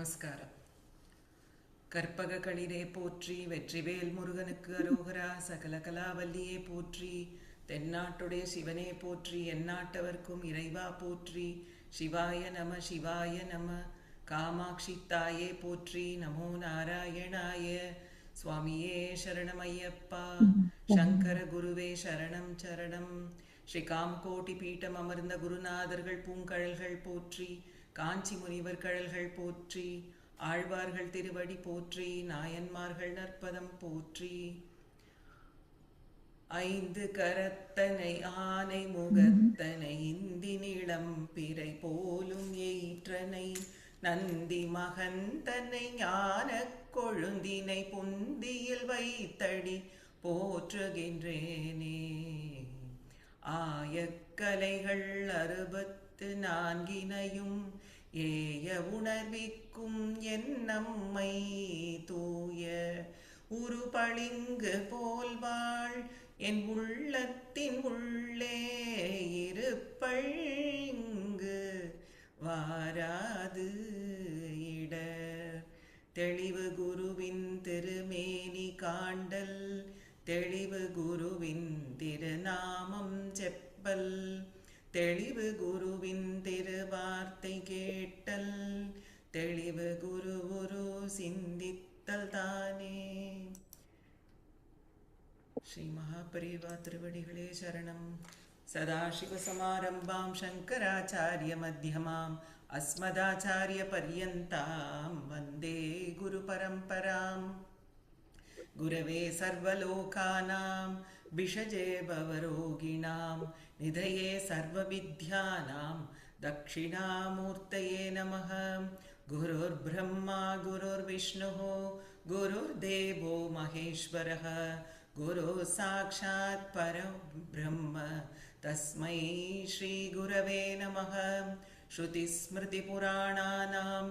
நமஸ்காரம். கற்பக களிரே போற்றி, வெற்றிவேல் முருகனுக்கு அரோகரா, சகல கலாவல்லியே போற்றி, தென்னாட்டுடைய சிவனே போற்றி, எந்நாட்டவர்க்கும் இறைவா போற்றி, சிவாய நம சிவாய நம. காமாட்சி தாயே போற்றி, நமோ நாராயணாய. சுவாமியே சரணமையப்பா, சங்கர குருவே சரணம் சரணம். ஸ்ரீகாம் கோட்டி பீட்டம் அமர்ந்த குருநாதர்கள் பூங்கழல்கள் போற்றி, காஞ்சி முனிவர் கழல்கள் போற்றி, ஆழ்வார்கள் திருவடி போற்றி, நாயன்மார்கள் நற்பதம் போற்றி. ஐந்து கரத்தனை ஆனை முகத்தனை இந்தி நிளம் பிறை போலும் எயிற்றனை நந்தி மகந்தனை ஞான கொழுந்தினை புந்தியில் வைத்தடி போற்றுகின்றேனே. ஆயக்கலைகள் 64 ஏய உணர்விக்கும் என் நம்மை தூய உருபளிங்கு போல்வாள் என் உள்ளத்தின் உள்ளே இருப்பழிங்கு வாராது இடர். தெளிவு குருவின் திருமேனி காண்டல், தெளிவு குருவின் திருநாமம் செப்பல், தெளிவு குருவின் திருவார்த்தை கேட்டல், தெளிவு குரு குரு சிந்தித்தல் தானே. ஸ்ரீ மகாபரிவா திருவடிகளே சரணம். சதாசிவசமாரம்பாம் சங்கராச்சாரிய மத்தியமாம் அஸ்மதாச்சாரிய பர்யந்தாம் வந்தே குரு பரம்பராம். குரவே சர்வலோகானாம் விஷஜே பவரோகிணாம் நிதயே சர்வவித்யானாம் தக்ஷிணாமூர்த்தயே நமः. குருர் பிரம்மா குருர் விஷ்ணுः குருர்தேவோ மகேஸ்வரः குரு சாக்ஷாத் பரபிரம்ம தஸ்மை ஸ்ரீ குரவே நமः. ஸ்ருதிஸ்மிருதிபுராணானாம்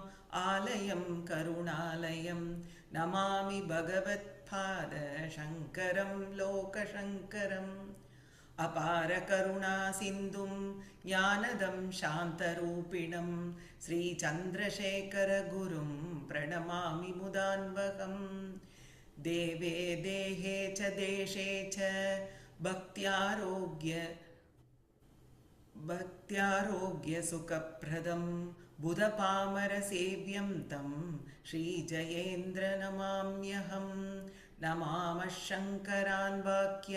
ஆலயம் கருணாலயம் நமாமி பகவத்பாத சங்கரம் லோகசங்கரம். அபார கருணா சிந்தும் ஞானதம் சாந்தரூபிணம் ஸ்ரீ சந்திரசேகர குரும் பிரணமாமி முதான்வகம். தேவே தேஹே ச தேசே ச பக்த்யாரோக்ய சுகப்ரதம் புதபாமர சேவ்யம் தம் ஸ்ரீ ஜயேந்திர நமாம்யஹம். நமாமः சங்கரான் வாக்ய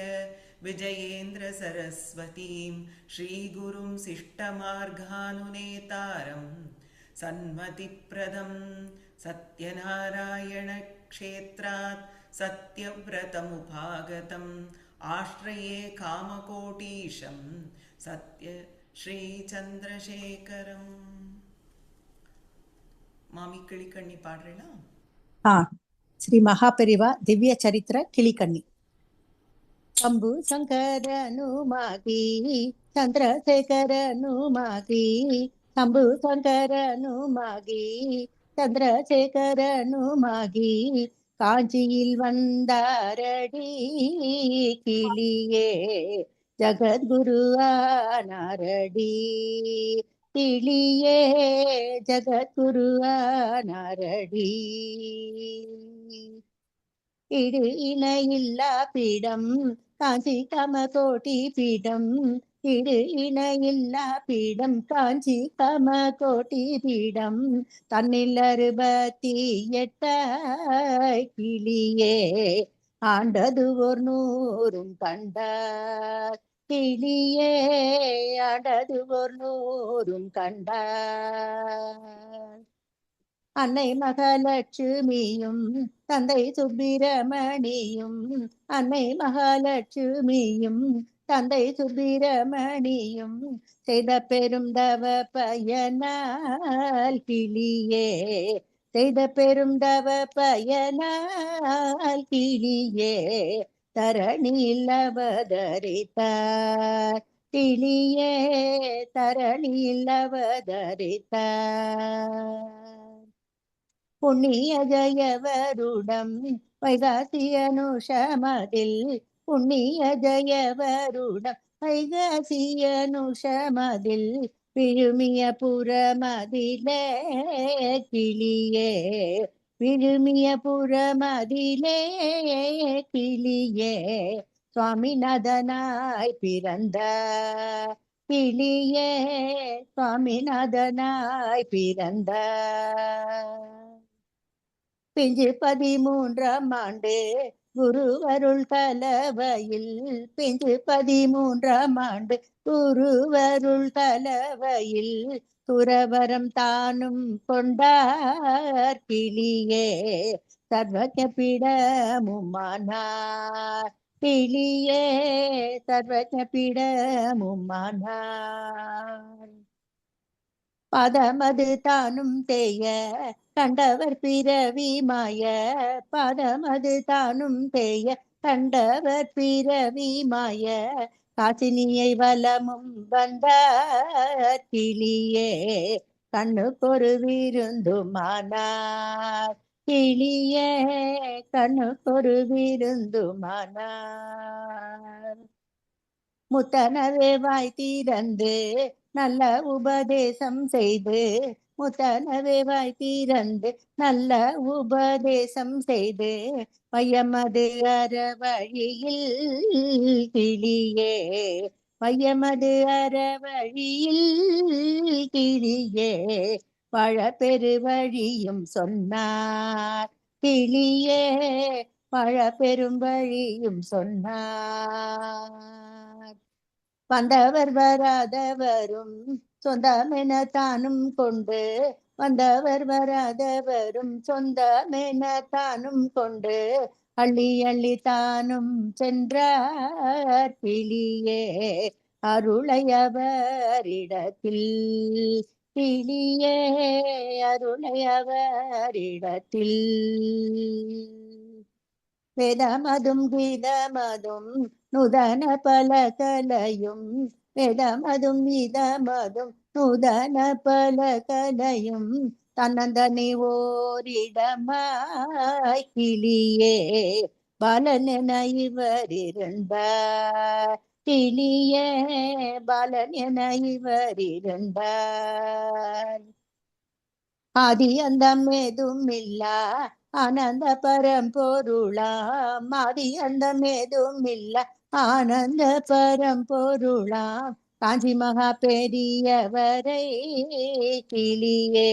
விஜயேந்திர சரஸ்வதீம் ஸ்ரீகுரும் சிஷ்டமார்கானுநேதாரம் சன்மதிப்ரதம். சத்யநாராயண க்ஷேத்ராத் சத்யவ்ரதமுபாகதம் ஆஸ்ரயே காமகோட்டீஷம் சத்ய ஸ்ரீ சந்திரசேகரம். மாமி கிளிக்கண்ணி பாடுறேனா? ಶ್ರೀ ಮಹಾಪರಿವ ದಿವ್ಯ ಚರಿತ್ರ ಕಿಳಿಕಣ್ಣಿ. ಶಂಭು ಶಂಕರನು ಮಾಗಿ ಚಂದ್ರಶೇಖರನು ಮಾಗಿ, ಶಂಭು ಶಂಕರನು ಮಾಗಿ ಚಂದ್ರಶೇಖರನು ಮಾಗಿ, காஞ்சியில் வந்தாரடி கிளியே ஜகத்குருவானாரடி, கிளியே ஜகத்குருவானாரடி. இடு இணையில்லா பீடம் காஞ்சி கமகோட்டி பீடம், இடு இணையில்லா பீடம் காஞ்சி கமகோட்டி பீடம், தன்னில் 68 கிளியே ஆண்டது ஒரு 100 கண்டார், கிளியே ஆண்டது ஒரு 100 கண்டார். அன்னை மகாலட்சுமியும் தந்தை சுப்பிரமணியும், அன்னை மகாலட்சுமியும் தந்தை சுப்பிரமணியும் செய்த பெரும் தவ பயனால் கிளியே, செய்த பெரும் தவ பயனால் கிளியே தரணியில் அவதரித்தார், கிளியே தரணியில் அவதரித்தார். புண்ணிய ஜயவருடம் வைகாசியனுஷமதில், புண்ணிய ஜயவருடம் வைகாசியனுஷமதில் விழுமிய புறமதிலே கிளியே, விழுமிய புறமதிலே கிளியே, சுவாமிநாதனாய் பிறந்த கிளியே, சுவாமிநாதனாய் பிறந்த பிஞ்சு 13ஆம் ஆண்டு குருவருள் கலவையில், பிஞ்சு 13ஆம் ஆண்டு குருவருள் கலவையில், துறவரம் தானும் கொண்டார் கிளியே, சர்வஜ பீடமுமானார் கிளியே, சர்வஜ பீடமுமானார். பதமது தானும் தேய கண்டவர் பிறவி மாய, பதமது தானும் தேய கண்டவர் பிறவி மாய, காசினியை வலமும் வந்தார் கிளியே, கண்ணுக்கொரு விருந்துமானார் கிளியே, கண்ணுக்கொரு விருந்துமானார். முத்தனவே வாய் திறந்து நல்ல உபதேசம் செய்து, முத்தனவே வாய் திறந்து நல்ல உபதேசம் செய்து, மையமது அற வழியில் கிளியே, மையமது அற வழியில் கிளியே, வாழ பெரு வழியும் சொன்னார் கிளியே, வாழ பெரும் வழியும் சொன்னார். வந்தவர் வராதவரும் சொந்தமென தானும் கொண்டு, வந்தவர் வராதவரும் சொந்தமென தானும் கொண்டு, அள்ளி அள்ளி தானும் சென்றார் கிளியே, அருளையவரிடத்தில் கிளியே, அருளையவரிடத்தில். வேதமதும் கீதமதும் நூதன பல கலையும், வேதமதும் கீதமதும் நூதன பல கலையும், தன்னந்தனி ஓரிடமாய் கிளியே, பாலனென இவர் இருந்தார் கிளியே, பாலனென இவர் இருந்தார். ஆதி அந்தம் ஏதும் இல்லா ஆனந்த பரம்பொருளாம், ஆதி அந்தம் ஏதும் இல்ல ஆனந்த பரம்பொருளாம், காஞ்சி மகா பெரியவரை கிளியே,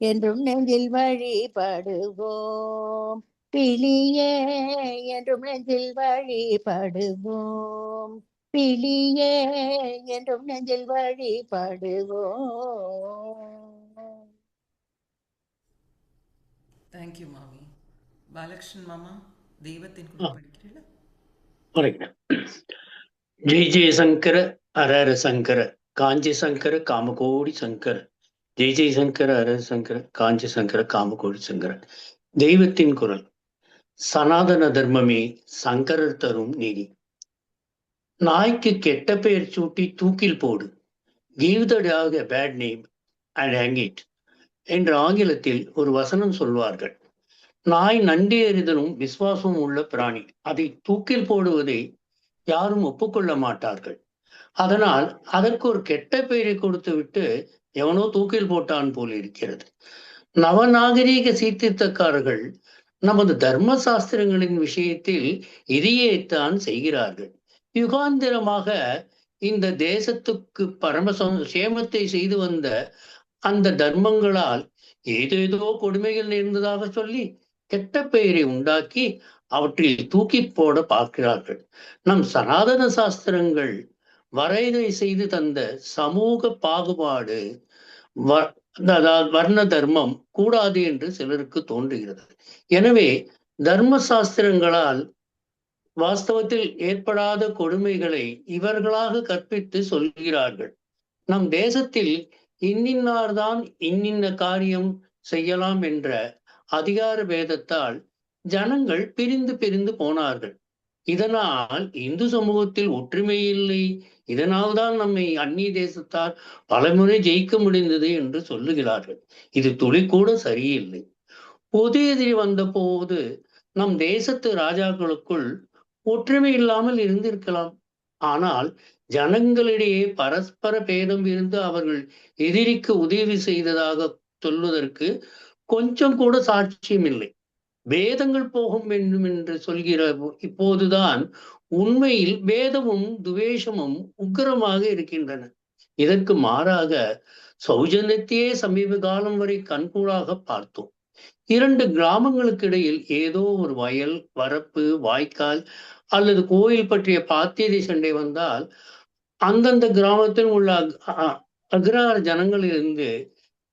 என்றும் நெஞ்சில் வழிபடுவோம் கிளியே, என்றும் நெஞ்சில் வழிபடுவோம் கிளியே, என்றும் நெஞ்சில் வழிபடுவோம். தேங்க்யூ மாமி. பாலகிருஷ்ணன் மாமா, தெய்வத்தின் குரல் படிக்கிறீங்களா? ஜெய் ஜெயசங்கர அரர சங்கர காஞ்சி சங்கர காமகோடி சங்கர, ஜெய் ஜெயசங்கர அரர சங்கர காஞ்சி சங்கர காமகோடி சங்கர. தெய்வத்தின் குரல். சனாதன தர்மமே சங்கரர் தரும் நீதி. நாய்க்கு கெட்ட பெயர் சூட்டி தூக்கில் போடு, give the dog a bad name and hang it என்று ஆங்கிலத்தில் ஒரு வசனம் சொல்வார்கள். நாய் நன்றி அறிதலும் விசுவாசமும் உள்ள பிராணி. அதை தூக்கில் போடுவதை யாரும் ஒப்புக்கொள்ள மாட்டார்கள். அதனால் அதற்கு ஒரு கெட்ட பெயரை கொடுத்து விட்டு எவனோ தூக்கில் போட்டான் போல் இருக்கிறது. நவநாகரீக சீர்திருத்தக்காரர்கள் நமது தர்ம சாஸ்திரங்களின் விஷயத்தில் இதையேத்தான் செய்கிறார்கள். யுகாந்திரமாக இந்த தேசத்துக்கு சேமத்தை செய்து வந்த அந்த தர்மங்களால் ஏதேதோ கொடுமைகள் நேர்ந்ததாக சொல்லி கெட்ட பெயரை உண்டாக்கி அவற்றில் தூக்கி போட பார்க்கிறார்கள். நம் சனாதன சாஸ்திரங்கள் வரையறை செய்து தந்த சமூக பாகுபாடு, வர்ண தர்மம் கூடாது என்று சிலருக்கு தோன்றுகிறது. எனவே தர்ம சாஸ்திரங்களால் வாஸ்தவத்தில் ஏற்படாத கொடுமைகளை இவர்களாக கற்பித்து சொல்கிறார்கள். நம் தேசத்தில் இன்னின்னார்தான் இன்னின்ன காரியம் செய்யலாம் என்ற அதிகார பேதத்தால் ஜனங்கள் பிரிந்து பிரிந்து போனார்கள். இதனால் இந்து சமூகத்தில் ஒற்றுமை இல்லை. இதனால் தான் நம்மை அந்நிய தேசத்தால் பலமுறை ஜெயிக்க முடிந்தது என்று சொல்லுகிறார்கள். இது துளி கூட சரியில்லை. பொது எதிரி வந்த போது நம் தேசத்து ராஜாக்களுக்குள் ஒற்றுமை இல்லாமல் இருந்திருக்கலாம். ஆனால் ஜனங்களிடையே பரஸ்பர பேதம் இருந்து அவர்கள் எதிரிக்கு உதவி செய்ததாக சொல்வதற்கு கொஞ்சம் கூட சாட்சியம் இல்லை. வேதங்கள் போகும் வேண்டும் என்று சொல்கிற இப்போதுதான் உண்மையில் வேதமும் துவேஷமும் உக்கிரமாக இருக்கின்றன. இதற்கு மாறாக சௌஜன்யத்தையே சமீப காலம் வரை கண்கூடாக பார்த்தோம். 2 கிராமங்களுக்கு இடையில் ஏதோ ஒரு வயல், வரப்பு, வாய்க்கால் அல்லது கோயில் பற்றிய பாத்தியதை சண்டை வந்தால் அந்தந்த கிராமத்தில் உள்ள அக்ரார ஜனங்களிலிருந்து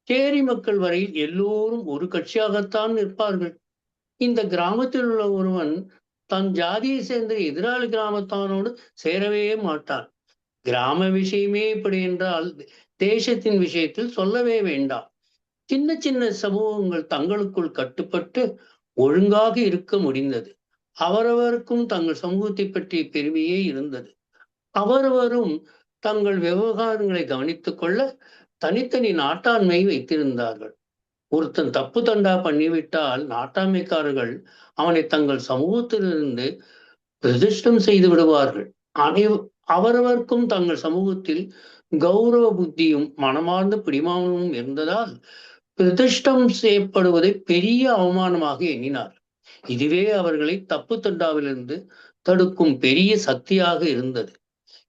சேரி மக்கள் வரை எல்லோரும் ஒரு கட்சியாகத்தான் நிற்பார்கள். இந்த கிராமத்தில் உள்ள ஒருவன் தன் ஜாதியை சேர்ந்த எதிராளி கிராமத்தானோடு சேரவே மாட்டான். கிராம விஷயமே இப்படி என்றால் தேசத்தின் விஷயத்தில் சொல்லவே வேண்டாம். சின்ன சின்ன சமூகங்கள் தங்களுக்குள் கட்டுப்பட்டு ஒழுங்காக இருக்க முடிந்தது. அவரவருக்கும் தங்கள் சமூகத்தை பற்றிய பெருமையே இருந்தது. அவரவரும் தங்கள் விவகாரங்களை கவனித்துக் கொள்ள தனித்தனி நாட்டாண்மை வைத்திருந்தார்கள். ஒருத்தன் தப்பு தண்டா பண்ணிவிட்டால் நாட்டாண்மைக்காரர்கள் அவனை தங்கள் சமூகத்திலிருந்து பிரதிஷ்டம் செய்து விடுவார்கள். அவரவர்க்கும் தங்கள் சமூகத்தில் கௌரவ புத்தியும் மனமார்ந்த பிடிமானமும் இருந்ததால் பிரதிஷ்டம் செய்யப்படுவதை பெரிய அவமானமாக எண்ணினார். இதுவே அவர்களை தப்பு தண்டாவிலிருந்து தடுக்கும் பெரிய சக்தியாக இருந்தது.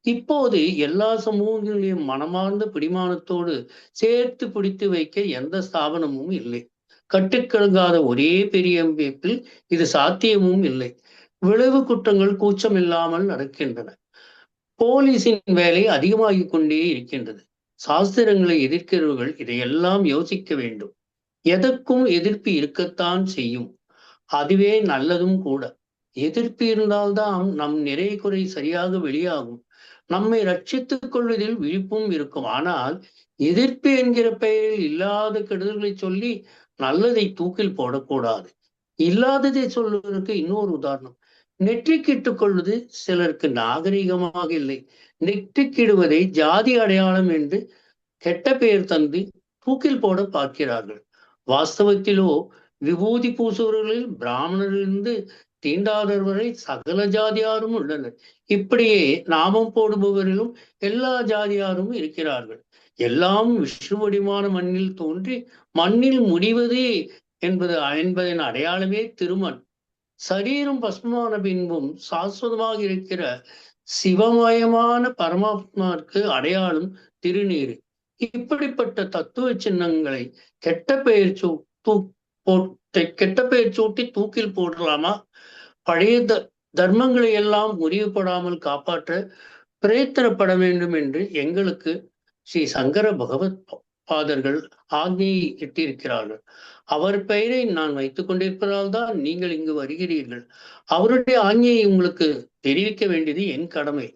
இப்போது எல்லா சமூகங்களையும் மனமார்ந்த பிடிமானத்தோடு சேர்த்து பிடித்து வைக்க எந்த ஸ்தாபனமும் இல்லை. கட்டுக்கடங்காத ஒரே பெரிய அமைப்பில் இது சாத்தியமும் இல்லை. விளைவு குற்றங்கள் கூச்சம் இல்லாமல் நடக்கின்றன. போலீஸின் வேலை அதிகமாகிக் கொண்டே இருக்கின்றது. சாஸ்திரங்களை எதிர்க்கிறவர்கள் இதையெல்லாம் யோசிக்க வேண்டும். எதற்கும் எதிர்ப்பு இருக்கத்தான் செய்யும். அதுவே நல்லதும் கூட. எதிர்ப்பு இருந்தால்தான் நம் நிறை குறை சரியாக வெளியாகும். நம்மை ரட்சித்துக் கொள்வதில் விழிப்பும் இருக்கும். ஆனால் எதிர்ப்பு என்கிற பெயரில் இல்லாத கெடுதல்களை சொல்லி நல்லதை தூக்கில் போடக்கூடாது. இல்லாததை சொல்வதற்கு இன்னொரு உதாரணம். நெற்றிக்கிட்டுக் கொள்வது சிலருக்கு நாகரிகமாக இல்லை. நெற்றிக்கிடுவதை ஜாதி அடையாளம் என்று கெட்ட பெயர் தந்து தூக்கில் போட பார்க்கிறார்கள். வாஸ்தவத்திலோ விபூதி பூசுவர்களில் பிராமணரிலிருந்து தீண்டாதவர் வரை சகல ஜாதியாரும் உள்ளனர். இப்படியே நாமம் போடுபவரிலும் எல்லா ஜாதியாரும் இருக்கிறார்கள். எல்லாம் விஷ்ணுவடிவான மண்ணில் தோன்றி மண்ணில் முடிவது என்பதன் அடையாளமே திருமண். சரீரம் பஸ்மமான பின்பும் சாஸ்வதமாக இருக்கிற சிவமயமான பரமாத்மாவுக்கு அடையாளம் திருநீர். இப்படிப்பட்ட தத்துவ சின்னங்களை கெட்ட பெயர் சூட்டி தூக்கில் போடலாமா? பழைய தர்மங்களை எல்லாம் முறிவுபடாமல் காப்பாற்ற பிரயத்தனப்பட வேண்டும் என்று எங்களுக்கு ஸ்ரீ சங்கர பகவத் பாதர்கள் ஆக்ஞையை இட்டிருக்கிறார்கள். அவர் பெயரை நான் வைத்துக் கொண்டிருப்பதால் தான் நீங்கள் இங்கு வருகிறீர்கள். அவருடைய ஆக்ஞையை உங்களுக்கு தெரிவிக்க வேண்டியது என் கடமை.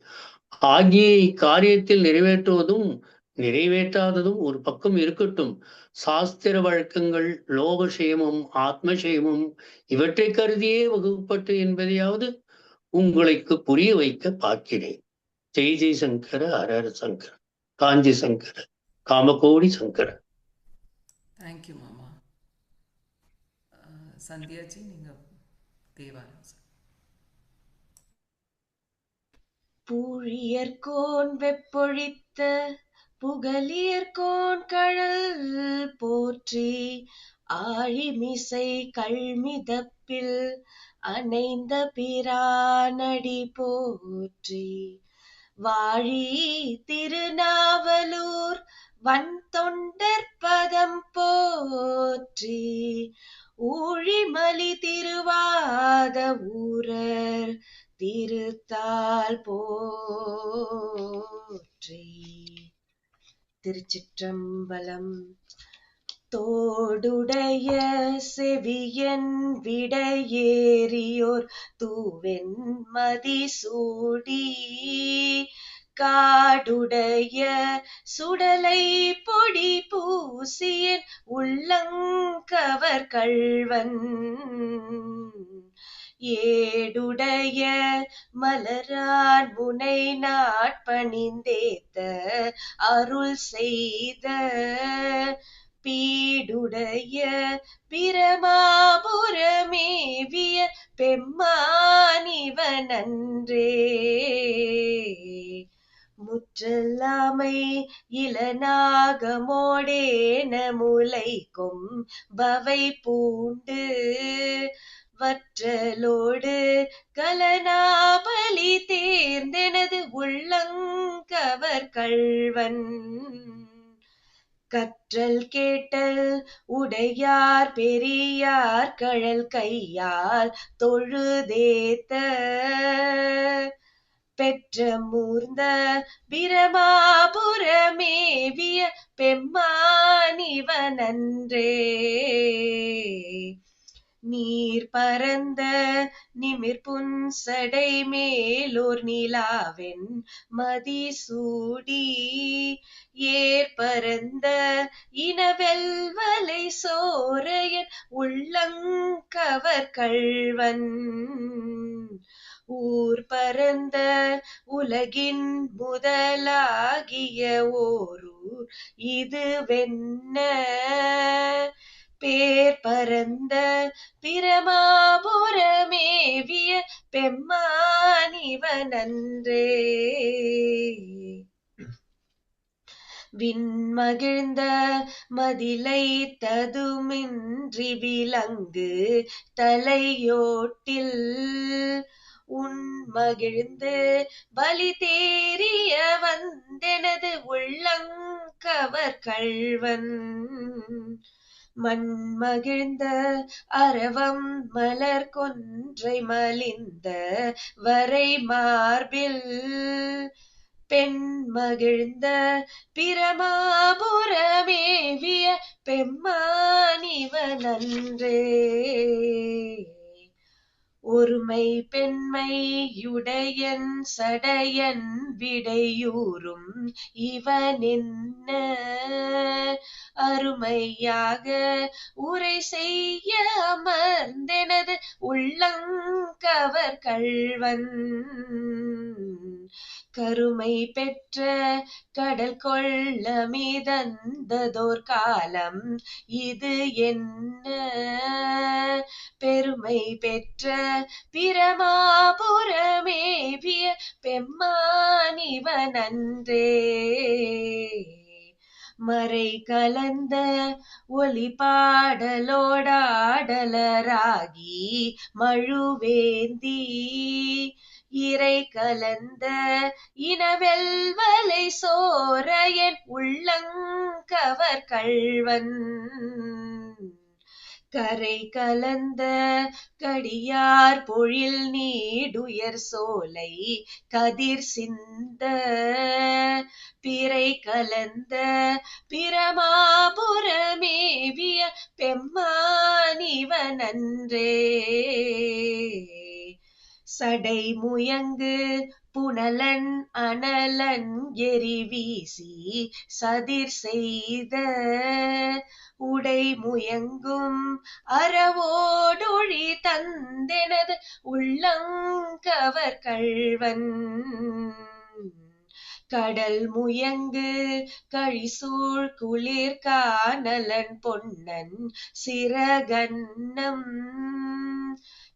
ஆக்ஞையை காரியத்தில் நிறைவேற்றுவதும் நிறைவேற்றாததும் ஒரு பக்கம் இருக்கட்டும். சாஸ்திர வழக்கங்கள் லோகசேமம் ஆத்மசேமம் இவற்றை கருதியே வகுப்பட்டு என்பதையாவது உங்களுக்கு புரிய வைக்க பார்க்கிறேன். ஜெய் ஜெய் சங்கர ஹர சங்கர காஞ்சி சங்கர காமகோடி சங்கர. தேங்க்யூ மாமா. சந்தியாஜி நீங்க தேவாரம் சார். பூழியர்கோன் வெப்பொழித்த புகழியர்கோன் கழல் போற்றி ஆழிமிசை கள்மிதப்பில் அணைந்த பிரானடி போற்றி வாழி திருநாவலூர் வன்தொண்டற்பதம் போற்றி ஊழிமலி திருவாத ஊரர் திருத்தால் போற்றி. திருச்சிற்றம்பலம். தோடுடைய செவியன் விடையேறியோர் தூவெண் மதிசூடி காடுடைய சுடலை பொடி பூசியன் உள்ளங்கவர் கள்வன் ஏடுடைய மலரான் முனை நாட்பணிந்தேத்த அருள் செய்த பீடுடைய பிரமாபுரமேவிய பெம்மானிவனன்றே இற்றல்லாமை இளநாகமோடேன முலைக்கும் பவை பூண்டு வற்றலோடு கலனாபலி தேர்ந்தெனது உள்ளங்கவர் கள்வன் கற்றல் கேட்டல் உடையார் பெரியார் கழல் கையால் தொழுதேத்த பெற்ற மூர்ந்த பிரமாபுரமேவிய பெம்மானிவனன்றே நீர் பரந்த நிமிர்புன்சடை மேலோர் நிலாவென் மதிசூடி ஏற்பரந்த இனவெல்வலை சோரையன் உள்ளங்கவர் கள்வன் ஊர் பரந்த உலகின் முதலாகிய ஓரூர் இதுவென்ன பேர் பரந்த பிரமாபுரமேவிய பெம்மானிவனன்றே விண்மகிழ்ந்த மதிலை ததுமின்றி விலங்கு தலையோட்டில் உண்மகிழ்ந்து பலி தேறிய வந்தெனது உள்ளங்கவர் கள்வன் மண்மகிழ்ந்த அரவம் மலர் கொன்றை மலிந்த வரை மார்பில் பெண் மகிழ்ந்த பிரமாபுரமேவிய பெம்மானிவனன்றே ஒருமை பெண்மையுடையன் சடையன் விடையூறும் இவனென்ன அருமையாக உரை செய்ய அமர்ந்தெனது உள்ளங்கவர் கள்வன் கருமை பெற்ற கடல் கொள்ளமிதந்ததோர் காலம் இது என்ன பெருமை பெற்ற பிரமாபுரமேவிய பெம்மானிவனன்றே மறை கலந்த ஒலி பாடலோடாடலராகி மழுவேந்தி இறை கலந்த இனவெல்வலை சோரையன் உள்ளங்கவர் கள்வன் கரை கலந்த கடியார் பொழில் நீடுயர் சோலை கதிர் சிந்த பிறை கலந்த பிரமாபுரமேவிய பெம்மானிவனன்றே சடை முயங்கு புனலன் அனலன் எரி வீசி சதிர் செய்த உடை முயங்கும் அறவோடொழி தந்தெனது உள்ளங்கவர் கள்வன் கடல் முயங்கு கழிசூழ் குளிர் கானலன் பொன்னன் சிறகன்னம்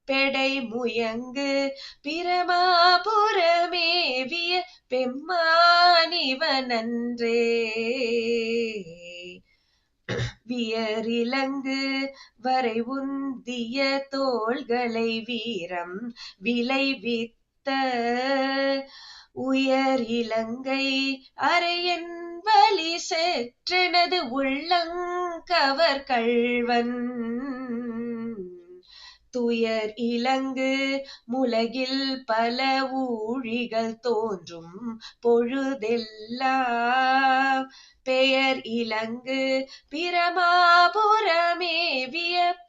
பெடை முயங்கு பிரமாபுரமேவிய பெம்மானிவனன்றே வியரிலங்கு வரை உந்திய தோள்களை வீரம் விளைவித்த உயர் இலங்கை அரையன் வலி செற்றெனது உள்ளங்கவர் கள்வன் துயர் இலங்கு முலகில் பல ஊழிகள் தோன்றும் பொழுதெல்லாம் பெயர் இலங்கு பிரமாபுரமேவிய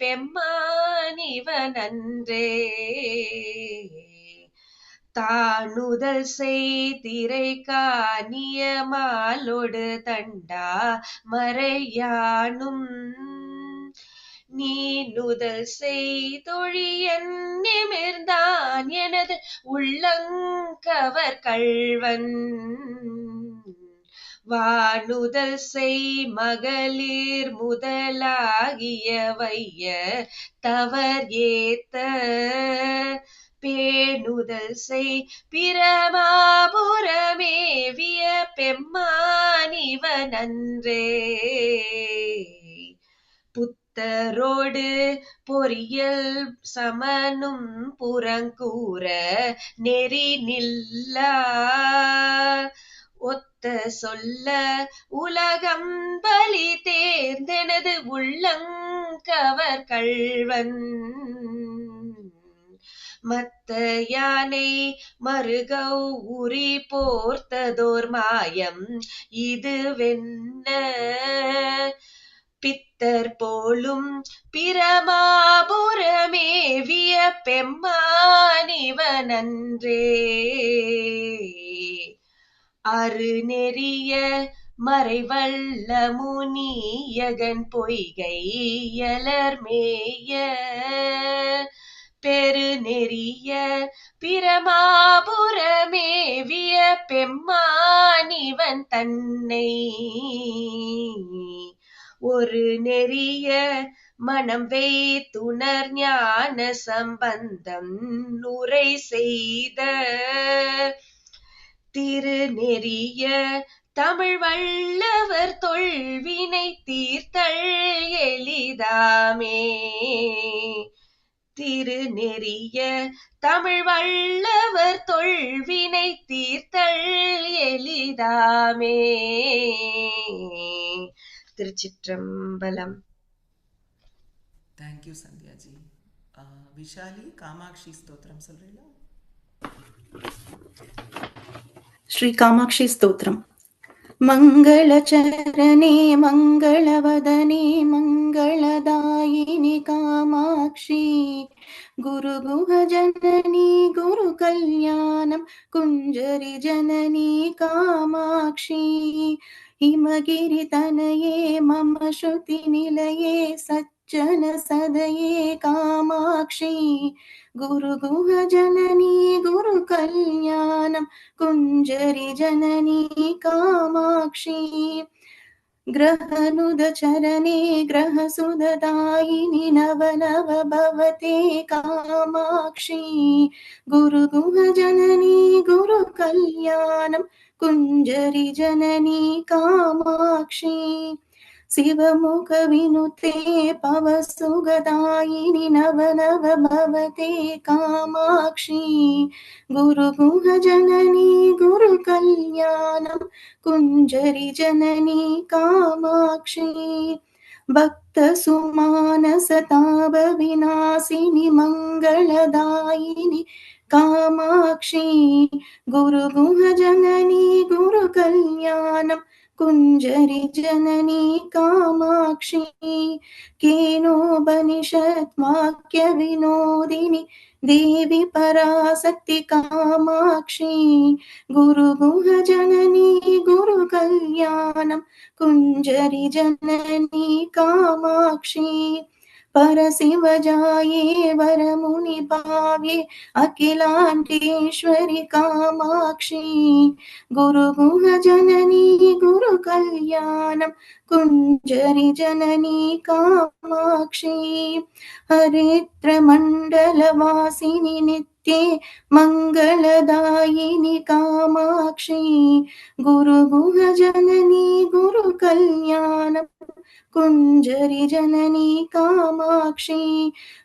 பெம்மானிவனன்றே தானுதல் செய்திரை காணிய மாலோடு தண்டா மறையானும் நீ நுதல் செய்தொழியன் நிமிர்ந்தான் எனது உள்ளங்கவர் கள்வன் வானுதல் செய் மகளிர் முதலாகிய வைய தவர் ஏத்த பேணுதல் செய் பிரமாபுரமேவிய பெம்மானிவன் அன்றே. புத்தரோடு பொறியல் சமனும் புறங்கூற நெறி நில்லா ஒத்த சொல்ல உலகம் பலி தேர்ந்தெனது உள்ளங்கவர் கள்வன். மத்த யானை மருகௌ உரி போர்த்ததோர் மாயம் இது வென்ன பித்தர் போலும் பிரமாபுரமேவிய பெம்மானிவன் அன்றே. அருநெறிய மறைவல்ல முனியகன் பொய்கை யலர்மேய பெருநெறிய பிரமாபுரமேவிய பெம்மானிவன் தன்னை. ஒரு நெறிய மனம் வைத்துணர் ஞான சம்பந்தம் உரை செய்த திருநெறிய தமிழ் வல்லவர் தொல்வினை தீர்த்தல் எளிதாமே. திருநெறிய தமிழ் வல்லவர் தொல்வினை தீர்த்தல் எளிதாமே. திருச்சிற்றம்பலம். தேங்க்யூ சந்தியாஜி. விஷாலி காமாட்சி ஸ்தோத்திரம் சொல்றீங்களா? ஸ்ரீ காமாட்சி ஸ்தோத்திரம். மங்களச்சரணே மங்களவதனே மங்களதாயினி காமாட்சி குருகுஹ ஜனனி குரு கல்யாணம் குஞ்சரி ஜனனி காமாட்சி ஹிமகிரி தனயே மம ஸ்ருதி நிலையே சஜ்ஜன சதயே காமாட்சி குருகுஹ ஜனனி குரு கல்யாணம் குஞ்சரி ஜனனி காமாட்சி ग्रहनुद चरणे ग्रहसुददायिनि नव नव भवते कामाक्षी गुरुगुह जननी गुरु कल्याणं कुञ्जरि जननी कामाक्षी शिवमुख विनुते पवसुगदायिनि नव नव भवते कामाक्षी गुरुगुह जननी गुरु कल्याणं कुञ्जरि जननी कामाक्षी भक्त सुमानसताप विनाशिनि मंगलदायिनि कामाक्षी गुरुगुह जननी गुरु कल्याणं कुञ्जरि जननी कामाक्षी केनोपनिषत् वाक्य विनोदिनी देवी पराशक्ति कामाक्षी गुरुगुह जननी गुरु कल्याणं कुञ्जरि जननी कामाक्षी परशिव जाये वरमुनि भाव्ये अखिलाण्डेश्वरि कामाक्षी गुरुगुह जननी गुरु कल्याणं कुञ्जरि जननी कामाक्षी हरिद्र मण्डलवासिनि नित्ये मंगलदायिनि कामाक्षी गुरुगुह जननी गुरु कल्याणं कुञ्जरि जननी कामाक्षी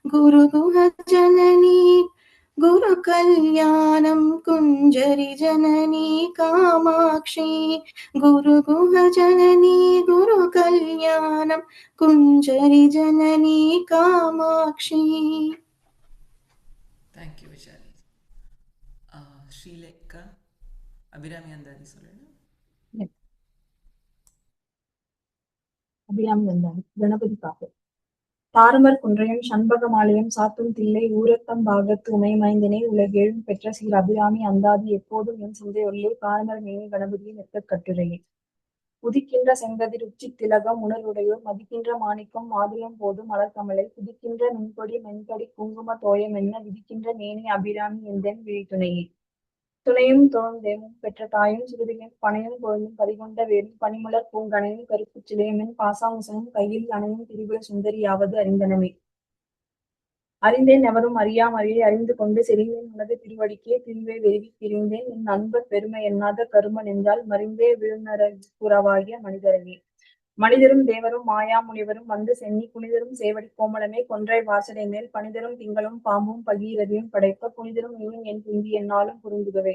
गुरुगुह जननी गुरु कल्याणं कुञ्जरि जननी कामाक्षी गुरुगुह जननी गुरु कल्याणं कुञ्जरि जननी कामाक्षी. தேங்க்யூ விஷாலி. ஸ்ரீலேகா அபிராமி அந்தாதி சொல்லணும். அபிராமி வந்தார் கணபதி பாப்பு தாரமர் குன்றையும் சண்பக மாலையும் சாத்தும் தில்லை ஊரத்தம் பாகத்து உமைமைந்தனை உலகேழும் பெற்ற சீர் அபிராமி அந்தாதி எப்போதும் என் சிந்தையுள்ளே பாரமர் மேனி கணபதியை நிற்க கட்டுரையே உதிக்கின்ற செங்கதிர் உச்சி திலகம் உணர்வுடையோர் மதிக்கின்ற மாணிக்கம் மாதிரியம் போதும் மலர்கமலை புதிக்கின்ற மின்பொடி மென்படி குங்கும தோயம் என்ன விதிக்கின்ற மேனி அபிராமி எந்தன் விழித்துணையே துணையும் தோழ்ந்தேமும் பெற்ற தாயும் சிறுதியும் பனையும் குழந்தும் பறிகொண்ட வேலும் பனிமலர் பூங்கனையும் கருப்பு சிலையமின் பாசாமுசனும் கையில் அணையும் திரிபுர சுந்தரியாவது அறிந்தனமே அறிந்தேன் எவரும் அறியாமறையை அறிந்து கொண்டு செறிந்தேன் உனது திருவடிக்கே திரிவை வெறுவி திரிந்தேன் என் நண்பர் பெருமை எண்ணாத கருமன் என்றால் மறிந்தே விழுநரகுறவாகிய மனிதரவே. மனிதரும் தேவரும் மாயா முனிவரும் வந்து சென்னி புனிதரும் சேவடி கோமளமே கொன்றை வாசடை மேல் பனிதரும் திங்களும் பாம்பும் பகீரதியும் படைப்ப புனிதரும் நீயும் என் புந்தி என்னாலும் புரிந்துகவே.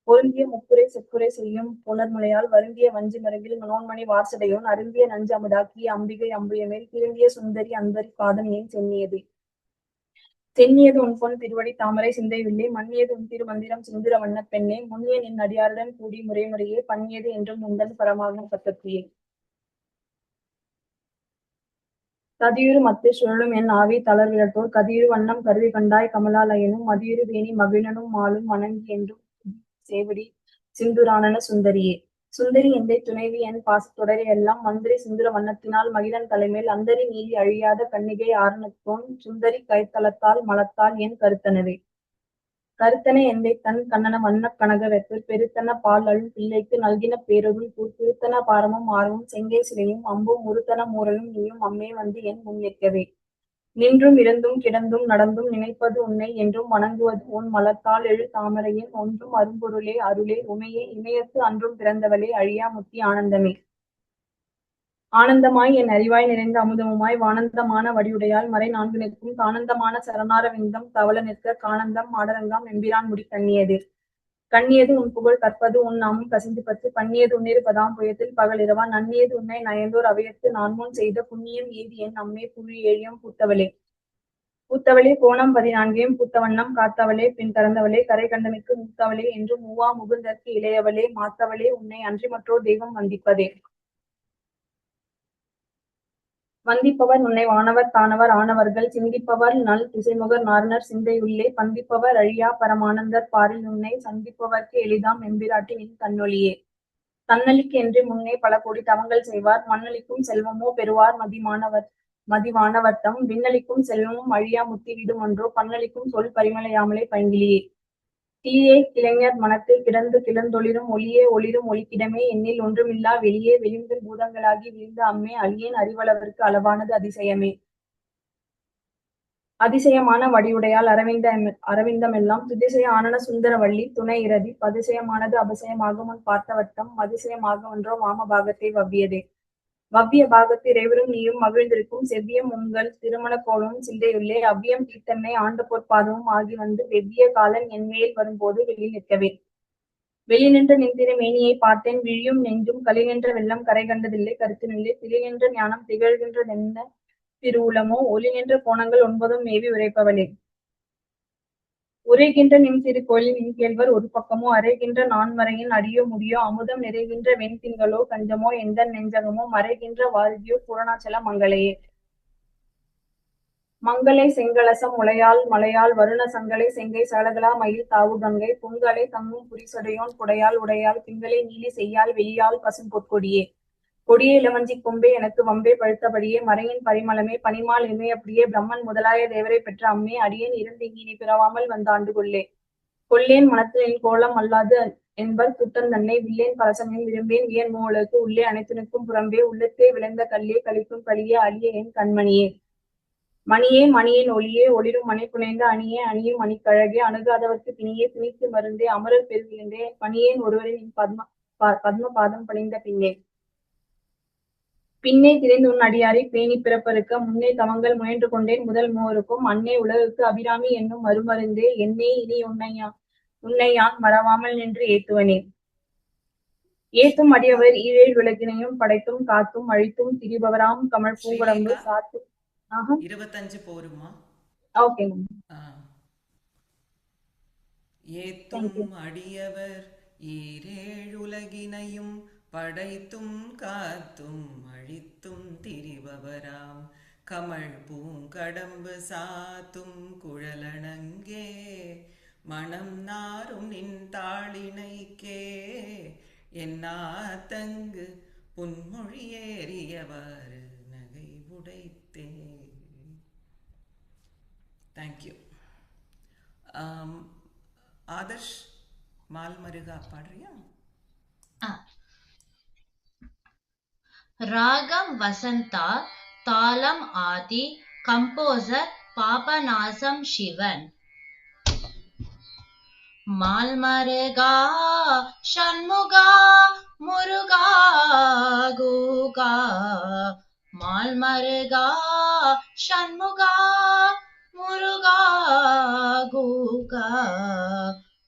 பொருந்திய முப்புரை செப்புரை செய்யும் புனர்முலையால் வருந்திய வஞ்சி மருங்கில் மனோன்மணி வாசடையோன் அருந்திய நஞ்சு அமுதாக்கிய அம்பிகை அம்புய மேல் திருந்திய சுந்தரி அந்தரி பாதம் ஏன் சென்னியது. சென்னியது உன் பொன் திருவடி தாமரை சிந்தையுள்ளே மன்னியது உன் திருமந்திரம் சிந்துர வண்ணப் பெண்ணே முன்னிய நின் அடியாருடன் கூடி முறைமுறையே பண்ணியது என்றும் உந்தன் பரமாகும் பத்தத்தியே. கதியுறு மத்து சுழலும் என் ஆவி தளர்விழத்தோர் கதியுறு வண்ணம் கருவி கண்டாய் கமலாலயனும் மதியுறு வேணி மகிழனும் மாலும் வணங்கி என்றும் சேவடி சிந்துரானன சுந்தரியே. சுந்தரி எந்தை துணைவி என் பாசத்தொடரை எல்லாம் மந்திரி சிந்துர வண்ணத்தினால் மகிழன் தலைமேல் அந்தரி நீதி அழியாத கன்னிகை ஆரணத்தோன் சுந்தரி கைத்தளத்தால் மலத்தால் என் கருத்தனவே. கருத்தனை எந்தை தன் கண்ணன வண்ண கனக வெப்பர் பெருத்தன பால் அழும் பிள்ளைக்கு நல்கின பேரொருள் திருத்தன பாரமும் ஆர்வம் செங்கை சிலையும் அம்பும் முருத்தன மூரலும் நீயும் அம்மே வந்து என் முன் நிற்கவே. நின்றும் இருந்தும் கிடந்தும் நடந்தும் நினைப்பது உன்னை என்றும் வணங்குவது உன் மலத்தால் எழு தாமரையின் ஒன்றும் அரும்பொருளே அருளே உமையே இமயத்து அன்றும் பிறந்தவளே அழியா முத்தி ஆனந்தமே. ஆனந்தமாய் என் அறிவாய் நிறைந்த அமுதமுமாய் வானந்தமான வடிவுடையால் மறை நான்கு நிற்கும் தானந்தமான சரணார விந்தம் தவள நிற்க கானந்தம் ஆடரங்காம் எம்பிரான் முடி கண்ணியது. கண்ணியது உன் புகழ் கற்பது உன் நாமும் கசிந்து பத்து பண்ணியது உன்னிரு பதாம்புயத்தில் பகல் இரவா நன்னியது உன்னை நயந்தோர் அவையத்து நான் முன் செய்த புண்ணியம் ஏது என் அம்மே புழி ஏழியம் பூத்தவளே. பூத்தவளே கோணம் 14 பூத்த வண்ணம் காத்தவளே பின் கறந்தவளே கரை கண்டனுக்கு மூத்தவளே என்று மூவா முகுந்தற்கு இளையவளே மாத்தவளே உன்னை அன்றி மற்றோர் தெய்வம் வந்திப்பதே. வந்திப்பவர் உன்னை வானவர் தானவர் ஆனவர்கள் சிந்திப்பவர் நல் திசைமுகர் நாரணர் சிந்தையுள்ளே பந்திப்பவர் அழியா பரமானந்தர் பாரில் உன்னை சந்திப்பவர்க்கு எளிதாம் எம்பிராட்டி நின் தன்னொழியே. தன்னலிக்கு என்று முன்னே பல கோடி தவங்கள் செய்வார் மண்ணளிக்கும் செல்வமோ பெறுவார் மதிவானவர்த்தம் விண்ணளிக்கும் செல்வமும் அழியா முத்தி விடும் ஒன்றோ பன்னளிக்கும் சொல் பரிமளையாமலே பைங்கிலியே. கிளியே கிளைஞர் மனத்தில் கிடந்து கிளந்தொளிரும் ஒளியே ஒளிரும் ஒளிக்கிடமே எண்ணில் ஒன்றுமில்லா வெளியே வெளிந்து பூதங்களாகி விழுந்த அம்மே அழியேன் அறிவளவருக்கு அளவானது அதிசயமே. அதிசயமான வடிவுடையால் அரவிந்தமெல்லாம் துதிசய ஆனன சுந்தரவள்ளி துணை இரதி பதிசயமானது அபசயமாக முன் பார்த்தவட்டம் அதிசயமாக ஒன்றோ வாம பாகத்தை வவ்வியதே. வவ்விய பாகத்தை இறைவரும் நீயும் மகிழ்ந்திருக்கும் செவ்வியம் உங்கள் திருமண கோலமும் சிந்தையுள்ளே அவ்வியம் தீர்த்தன்னை ஆண்ட பொற்பாதமும் ஆகி வந்து வெவ்விய காலன் என் மேல் வரும்போது வெளி நிற்கவே. வெளி நின்ற நின்றிர மேனியை பார்த்தேன் விழியும் நெஞ்சும் களி நின்ற வெள்ளம் கரை கண்டதில்லை கருத்து நிலை திளி நின்ற ஞானம் திகழ்கின்றதென்ன திருவுளமோ ஒளி நின்ற கோணங்கள் 9 மேவி உரைப்பவளே. உரைகின்ற நின் திருக்கோயில் நின் கேள்வர் ஒரு பக்கமோ அரைகின்ற நான்மறையின் அடியோ முடியோ அமுதம் நிறைகின்ற வெண்திங்களோ கஞ்சமோ எந்த நெஞ்சகமோ மறைகின்ற வாருதியோ பூரணாச்சல மங்களையே. மங்களை செங்கலசம் முளையால் மலையால் வருண சங்கலை செங்கை சகலகலா மயில் தாவு கங்கை புங்கலை தங்கும் புரிசடையோன் குடையால் உடையால் திங்களை நீலி செய்யால் வெளியால் பசும் பொற்கொடியே. கொடியே இளவஞ்சி கொம்பே எனக்கு வம்பே பழுத்தபடியே மறையின் பரிமளமே பனிமால் இமையப்படியே பிரம்மன் முதலாய தேவரை பெற்ற அம்மே அடியேன் இருந்திங்கினி பிறவாமல் வந்த ஆண்டு கொள்ளேன் மனத்தின் கோலம் அல்லாது என்பர் குட்டன் தன்னை வில்லேன் பரசமையும் விரும்பேன் வியன் மூலருக்கு உள்ளே அனைத்துனுக்கும் புறம்பே உள்ளத்தே விளைந்த கல்லே கழிக்கும் கலியே அழிய என் கண்மணியே. மணியே மணியின் ஒளியே ஒளிரும் மணி புனைந்த அணியே அணியும் மணிக்கழகே அணுகாதவர்க்கு திணியே திணித்து மருந்தே அமரர் பெருகின்றே பணியேன் ஒருவரின் பத்ம பாதம் பணிந்த பின்னே. பின்னே திரைந்து உன் அடியாரை பேணி பிறப்பருக்க முன்னே தவங்கள் முயன்று கொண்டேன் முதல் மூவருக்கும் அன்னே உலகுக்கு அபிராமி என்னும் மறுமருந்தே என்னே இனி உன்னையான் மறவாமல் நின்று ஏத்துவனே. ஏத்தும் அடியவர் ஈழேழ் உலகினையும் படைத்தும் காத்தும் அழித்தும் திரிபவராம் கமல் பூவரம்பு சாத்து 25 போருமா? Okay ma'am. ஏத்தும் அடியவர் ஈரேழுலகினையும் படைத்தும் காத்தும் அழித்தும் திரிபவராம் கமல் பூங்கடம்பு சாத்தும் குழலணங்கே மனம் நாரும் நின் தாளினைக்கே என்னாத்தங்கு புன்மொழியேறியவாறு நகை உடைத்தே. தேங்க்யூ. ஆதர்ஷ் மால்மருகா பாடுறியா? ராகம் வசந்தா, தாளம் ஆதி, கம்போசர் பாபநாசம் சிவன். மால்மருகா ஷண்முகா முருகா குகா. மால்மருகா ஷண்முகா முருகா குகா.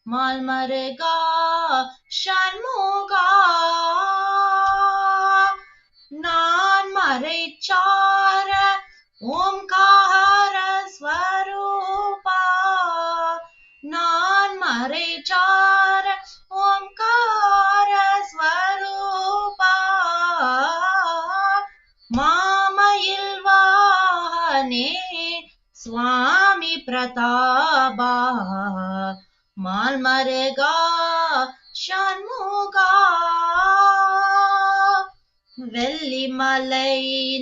மால்மருகா ஷண்முகா. நான் மறைச்சார ஓம்கார ஸ்வரூபா. நான் மறைச்சார ஓம்கார ஸ்வரூபா. மாமயில் வாஹனே சுவாமி பிரதாபா. மால்மருகா ஷண்முகா. வெள்ளிமலை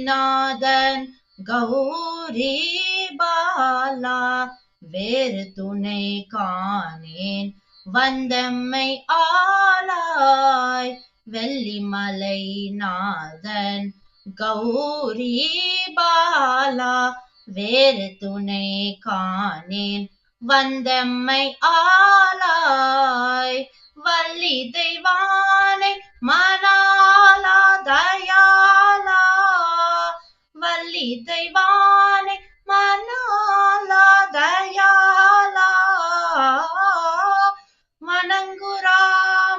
நாதன் கௌரி பாலா. வேறு துணை காணேன் வந்தம்மை ஆளாய். வெள்ளிமலை நாதன் கௌரி பாலா. வேறு துணை காணேன் வந்தம்மை ஆளாய். வள்ளி தெய்வானை மணாலா தயாலா. வள்ளி தெய்வானை மணாலா தயாலா.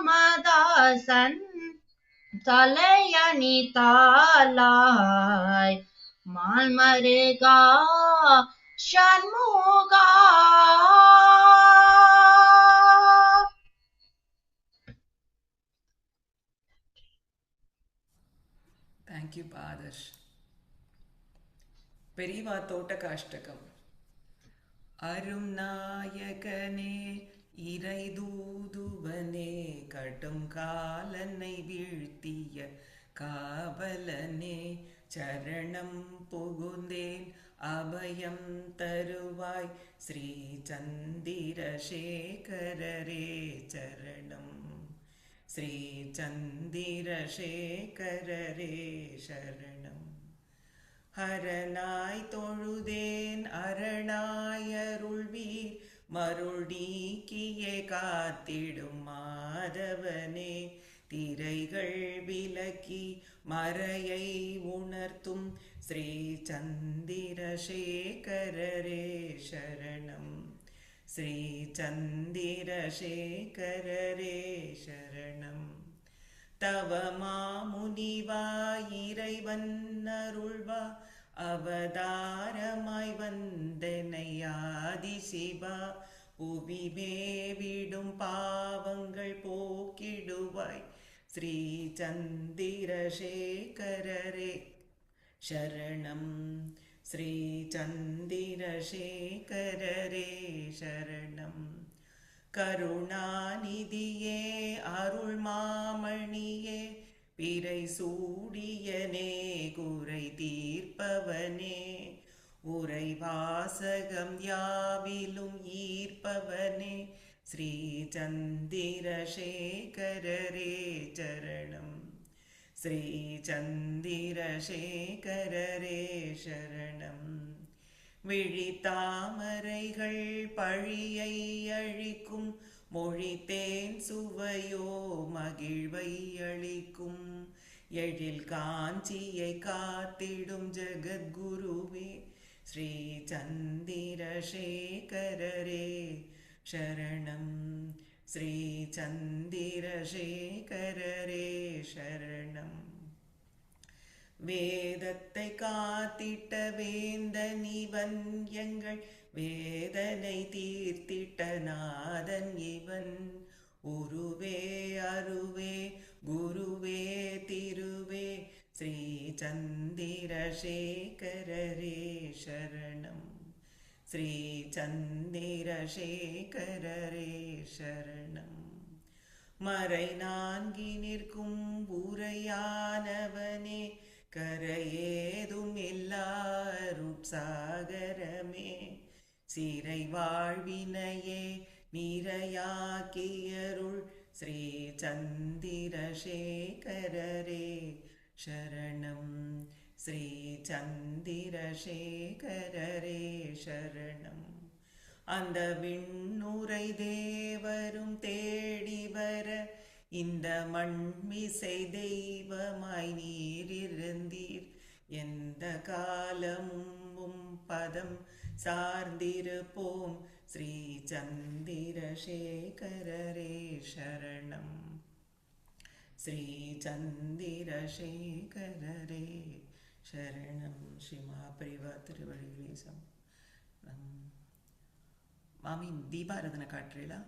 வணங்குராமதாசன் தலையணி தாளாய். மால்மருகா ஷண்முகா. தேங்க்யூ ஆதர்ஷ். பெரியவா தோட்டகாஷ்டகம். அரும் நாயகனே இறை தூதுவனே கடும் காலனை வீழ்த்திய காவலனே சரணம் புகுந்தேன் அபயம் தருவாய் ஸ்ரீ சந்திரசேகரரே சரணம். ஸ்ரீ சந்திரசேகரரே சரணம். ஹரனாய் தொழுதேன் அரணாயருள்வீர் மருள் நீக்கியே காத்திடும் மாதவனே. திரைகள் விலக்கி மறையை உணர்த்தும் ஸ்ரீ சந்திரசேகரரே சரணம். ஸ்ரீ சந்திரசேகரரே சரணம். தவமா முனிவா இறைவன் அருள்வா அவதாரமாய் வந்தனை ஆதிசிவா. புவி மேவிடும் பாவங்கள் போக்கிடுவாய் ஸ்ரீ சந்திரசேகரரே சரணம். ஸ்ரீ சந்திரசேகரரே சரணம். கருணாநிதியே அருள் மாமணியே பிறை சூடியனே குறை தீர்ப்பவனே. உரை வாசகம் யாவிலும் ஈர்ப்பவனே ஸ்ரீ சந்திரசேகரரே சரணம். ஸ்ரீ சந்திரசேகரரே சரணம். விழி தாமரைகள் பழியை அழிக்கும் மொழி தேன் சுவையோ மகிழ்வை அளிக்கும். எழில் காஞ்சியை காத்திடும் ஜகத்குருவே ஸ்ரீ சந்திரசேகரரே சரணம். ஸ்ரீ சந்திரசேகரரே சரணம். வேதத்தை காத்திட்ட வேந்தன் இவன் எங்கள் வேதனை தீர்த்திட்ட நாதன் இவன். உருவே அருவே குருவே திருவே ஸ்ரீ சந்திரசேகரரே சரணம். ஸ்ரீ சந்திரசேகரரே சரணம். மறை நான்கி நிற்கும் உரையானவனே கரையேதும் எல்லாருட்சாகரமே. சிறை வாழ்வினையே நிறையாக்கியருள் ஸ்ரீ சந்திரசேகரரே சரணம். ஸ்ரீ சந்திரசேகரரே சந்திரசேகரரே சரணம். அந்த விண்ணுரை தேவரும் தேடி வர இந்த மண்மிசை தெய்வமாய் நீரிருந்தீர். எந்த காலமும் பதம் சார்ந்திருப்போம். ஸ்ரீ சந்திரசேகரரே சரணம். ஸ்ரீ சந்திரசேகரரே சரணம். ஸ்ரீ மகாபரிவா திருவடிகளே சரணம். மாமி தீபாராதனை காட்டுறீங்களா?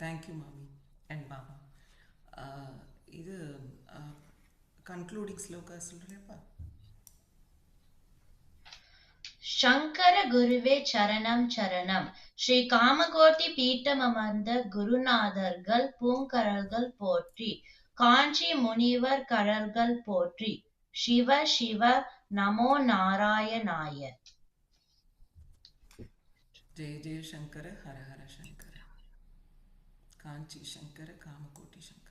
தேங்க்யூ மாமி அண்ட் மாமா. இது கன்க்ளூடிங் ஸ்லோகா சொல்கிறேப்பா. சங்கர குருவே சரணம் சரணம். ஸ்ரீ காமகோட்டி பீட்டம் அமர்ந்த குருநாதர்கள் பூங்கரல்கள் போற்றி. காஞ்சி முனிவர் கரல்கள் போற்றி. சிவ சிவ நமோ நாராயணாய. ஜெய ஜெய சங்கர ஹர ஹர சங்கர. காஞ்சி சங்கர காமகோட்டி சங்கர.